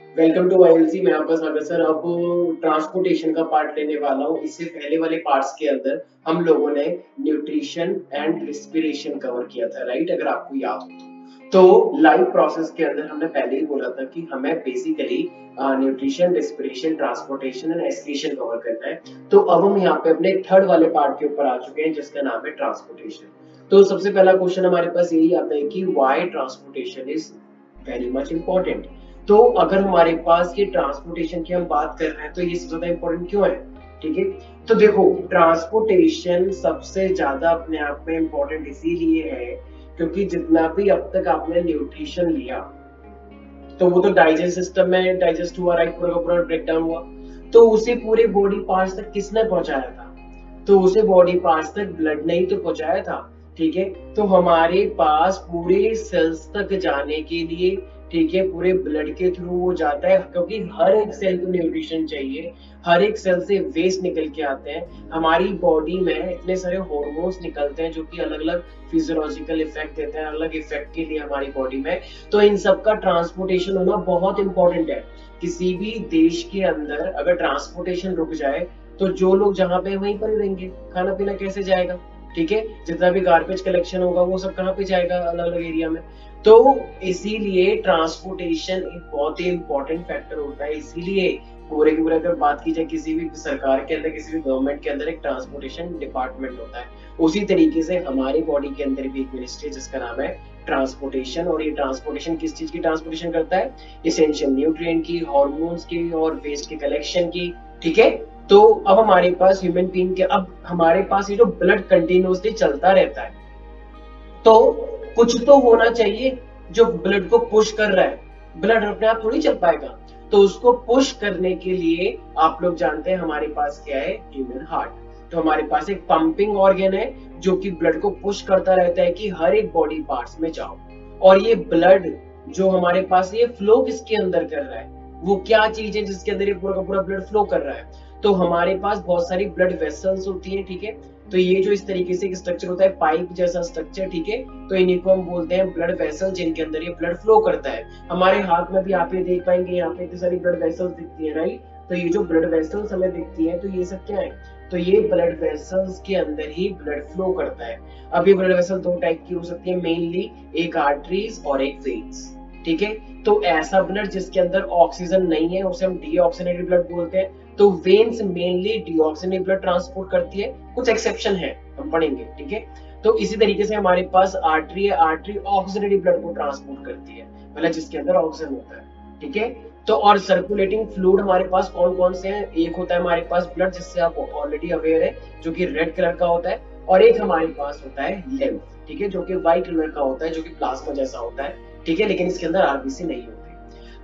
Welcome to ILC. मैं आपका स्वागत सर। अब ट्रांसपोर्टेशन का पार्ट लेने वाला हूँ। इससे पहले वाले पार्ट्स के अंदर हम लोगों ने न्यूट्रिशन एंड रिस्पिरेशन कवर किया था, राइट? अगर आपको याद हो तो लाइफ प्रोसेस के अंदर हमने पहले ही बोला था कि हमें basically nutrition, respiration, transportation and excretion cover करना है। तो अब हम यहाँ पे अपने थर्ड वाले पार्ट के ऊपर आ चुके हैं जिसका नाम है ट्रांसपोर्टेशन। तो सबसे पहला क्वेश्चन हमारे पास यही आता है कि why transportation is very much important. तो अगर हमारे पास ये ट्रांसपोर्टेशन की हम बात कर रहे हैं तो ये सबसे ज्यादा इंपॉर्टेंट क्यों है? ठीक है, तो देखो ट्रांसपोर्टेशन सबसे ज्यादा अपने आप में इंपॉर्टेंट इसीलिए है क्योंकि जितना भी अब तक आपने न्यूट्रिशन लिया तो वो तो डाइजेस्ट सिस्टम में डाइजेस्ट हुआ, राइट? पूरा का पूरा ब्रेक डाउन हुआ। तो उसे पूरे बॉडी पार्ट्स तक किसने पहुंचाया था? तो उसे बॉडी पार्ट्स तक ब्लड ने ही तो पहुंचाया था। ठीक है, तो हमारे पास पूरे सेल्स तक जाने के लिए, ठीक है, पूरे ब्लड के थ्रू वो जाता है क्योंकि हर एक सेल को न्यूट्रिशन चाहिए। हर एक सेल से वेस्ट निकल के आते हैं। हमारी बॉडी में इतने सारे हॉर्मोन्स निकलते हैं जो कि अलग अलग फिजियोलॉजिकल इफेक्ट देते हैं, अलग इफेक्ट के लिए हमारी बॉडी में। तो इन सब का ट्रांसपोर्टेशन होना बहुत इंपॉर्टेंट है। किसी भी देश के अंदर अगर ट्रांसपोर्टेशन रुक जाए तो जो लोग जहाँ पे वहीं पर रहेंगे, खाना पीना कैसे जाएगा? ठीक है, जितना भी गार्बेज कलेक्शन होगा वो सब कहाँ पे जाएगा? अलग अलग एरिया में। तो इसीलिए ट्रांसपोर्टेशन एक बहुत ही इंपॉर्टेंट फैक्टर होता है। इसीलिए पूरे की पूरे अगर बात की जाए किसी भी सरकार के अंदर, किसी भी गवर्नमेंट के अंदर एक ट्रांसपोर्टेशन डिपार्टमेंट होता है। उसी तरीके से हमारी बॉडी के अंदर भी एक मिनिस्ट्री जिसका नाम है ट्रांसपोर्टेशन। और ये ट्रांसपोर्टेशन किस चीज की ट्रांसपोर्टेशन करता है? इसेंशियल न्यूट्रिएंट की, हॉर्मोन्स की और वेस्ट के कलेक्शन की। ठीक है, तो अब हमारे पास ह्यूमन बीइंग के, अब हमारे पास ये जो ब्लड कंटिन्यूसली चलता रहता है तो कुछ तो होना चाहिए जो ब्लड को पुश कर रहा है। ब्लड अपने आप थोड़ी चल पाएगा, तो उसको पुश करने के लिए आप लोग जानते हैं हमारे पास क्या है? Human heart. तो हमारे पास एक पंपिंग ऑर्गन है जो कि ब्लड को पुश करता रहता है कि हर एक बॉडी पार्ट्स में जाओ। और ये ब्लड जो हमारे पास ये फ्लो किसके अंदर कर रहा है? वो क्या चीज है जिसके अंदर ये पूरा का पूरा ब्लड फ्लो कर रहा है? तो हमारे पास बहुत सारी ब्लड वेसल्स होती हैं। ठीक है, तो ये जो इस तरीके से स्ट्रक्चर होता है, पाइप जैसा स्ट्रक्चर, ठीक है, तो इन्हीं को हम बोलते हैं ब्लड वेसल, जिनके अंदर ये ब्लड फ्लो करता है। हमारे हाथ में भी आप ये देख पाएंगे, यहाँ पे इतनी सारी ब्लड वेसल्स दिखती है, राइट? तो ये जो ब्लड वेसल्स हमें दिखती है तो ये सब क्या है? तो ये ब्लड वेसल्स के अंदर ही ब्लड फ्लो करता है। अब ये ब्लड वेसल दो टाइप की हो सकती है मेनली, एक आर्टरीज और एक वेन्स। ठीक है, तो ऐसा ब्लड जिसके अंदर ऑक्सीजन नहीं है उसे हम डीऑक्सीनेटेड ब्लड बोलते हैं। तो veins mainly deoxygenated blood transport करती है, कुछ एक्सेप्शन है, हम पढ़ेंगे। ठीक है, तो इसी तरीके से हमारे पास आर्टरी है, आर्टरी ऑक्सीजनेटेड ब्लड को ट्रांसपोर्ट करती है, मतलब जिसके अंदर ऑक्सीजन होता है। ठीक है, तो और सर्कुलेटिंग फ्लूइड हमारे पास कौन कौन से हैं? एक होता है हमारे पास ब्लड, जिससे आप ऑलरेडी अवेयर है, जो कि रेड कलर का होता है। और एक हमारे पास होता है लिम्फ, ठीक है, जो कि व्हाइट कलर का होता है, जो कि प्लाज्मा जैसा होता है। ठीक है, लेकिन इसके अंदर आरबीसी नहीं होती।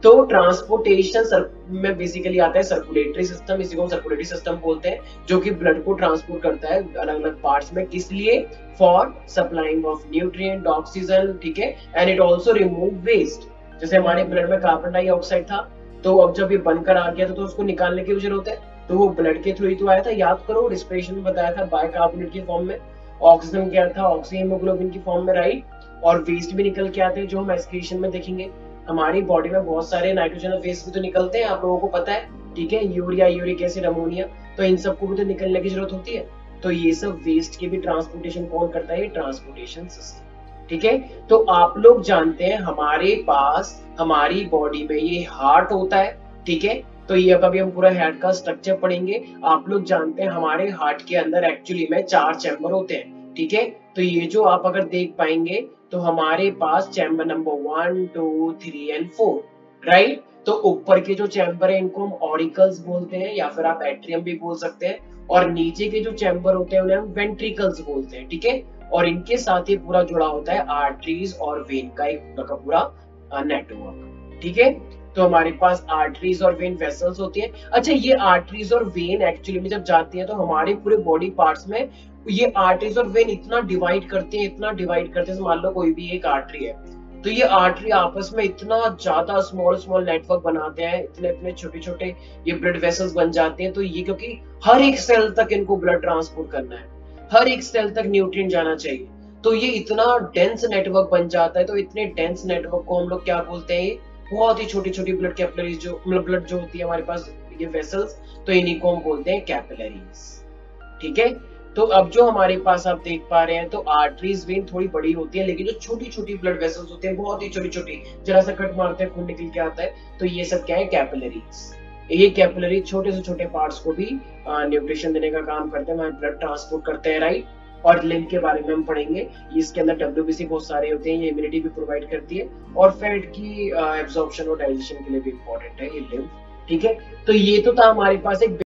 तो ट्रांसपोर्टेशन में बेसिकली आता है सर्कुलेटरी सिस्टम, इसी को हम सर्कुलेटरी सिस्टम बोलते हैं, जो कि ब्लड को ट्रांसपोर्ट करता है अलग अलग पार्ट्स में। किस लिए? For supplying of nutrient, oxygen. ठीक है, and it also remove waste. जैसे हमारे ब्लड में कार्बन डाइऑक्साइड था, तो अब जब ये बनकर आ गया तो उसको निकालने की जरूरत है, तो वो ब्लड के थ्रू ही तो आया था। याद करो, रिस्पिरेशन में बताया था बाइकार्बोनेट की फॉर्म में, ऑक्सीजन क्या था? ऑक्सीहीमोग्लोबिन की फॉर्म में, राइट? और वेस्ट भी निकल के आते हैं जो हम एक्सक्रीशन में देखेंगे। हमारी बॉडी में बहुत सारे नाइट्रोजन और वेस्ट भी तो निकलते हैं, आप लोगों को पता है। ठीक है, यूरिया, यूरिक एसिड, अमोनिया, तो इन सबको भी तो निकलने की जरूरत होती है। तो ये सब वेस्ट की भी ट्रांसपोर्टेशन कौन करता है? ये ट्रांसपोर्टेशन सिस्टम। ठीक है, तो आप लोग जानते हैं हमारे पास हमारी बॉडी में ये हार्ट होता है। ठीक है, तो ये अभी हम पूरा हार्ट का स्ट्रक्चर पढ़ेंगे। आप लोग जानते हैं हमारे हार्ट के अंदर एक्चुअली में 4 चैम्बर होते हैं। ठीक है, तो ये जो आप अगर देख पाएंगे तो हमारे पास चैम्बर नंबर 1, 2, 3 एंड 4, राइट? तो ऊपर के जो चैम्बर है इनको हम ऑरिकल्स बोलते हैं, या फिर आप एट्रियम भी बोल सकते हैं। और नीचे के जो चैम्बर होते हैं उन्हें हम वेंट्रिकल्स बोलते हैं। ठीक है, और इनके साथ ही पूरा जुड़ा होता है आर्टरीज और वेन का एक पूरा का पूरा नेटवर्क। ठीक है, तो हमारे पास आर्टरीज और वेन वेसल्स होती है। अच्छा, ये आर्टरीज और वेन एक्चुअली में जब जाती है तो हमारे पूरे बॉडी पार्ट्स में ये आर्टरीज और वेन इतना डिवाइड करते हैं, इतना डिवाइड करते हैं। मान लो कोई भी एक आर्टरी है, तो ये आर्टरी आपस में इतना ज्यादा स्मॉल स्मॉल नेटवर्क बनाते हैं, इतने इतने छोटे छोटे ये ब्लड वेसल्स बन जाते हैं। तो ये क्योंकि हर एक सेल तक इनको ब्लड ट्रांसपोर्ट करना है, हर एक सेल तक न्यूट्रिएंट जाना चाहिए, तो ये इतना डेंस नेटवर्क बन जाता है। तो इतने डेंस नेटवर्क को हम लोग क्या बोलते हैं? बहुत ही छोटी छोटी ब्लड कैपिलरीज जो मतलब ब्लड जो होती है हमारे पास, ये वेसल्स, तो इन्हीं को हम बोलते हैं कैपिलरीज। ठीक है, तो अब जो हमारे पास आप देख पा रहे हैं, तो आर्टरीज वेन थोड़ी बड़ी होती है, लेकिन जो छोटी छोटी ब्लड वेसल्स होते हैं बहुत ही छोटी छोटी, जरा सा कट मारते हैं खून निकल के आता है, तो ये सब क्या है, कैपिलरीज। ये कैपिलरी छोटे से छोटे पार्ट्स को भी न्यूट्रिशन देने का काम करते हैं, ब्लड ट्रांसपोर्ट करते हैं, राइट। और लिम्फ के बारे में हम पढ़ेंगे, इसके अंदर डब्ल्यूबीसी बहुत सारे होते हैं, ये इम्यूनिटी भी प्रोवाइड करती है, और फैट की एब्जॉर्प्शन और डाइजेशन के लिए भी इंपॉर्टेंट है ये लिम्फ। ठीक है, तो ये तो था हमारे पास एक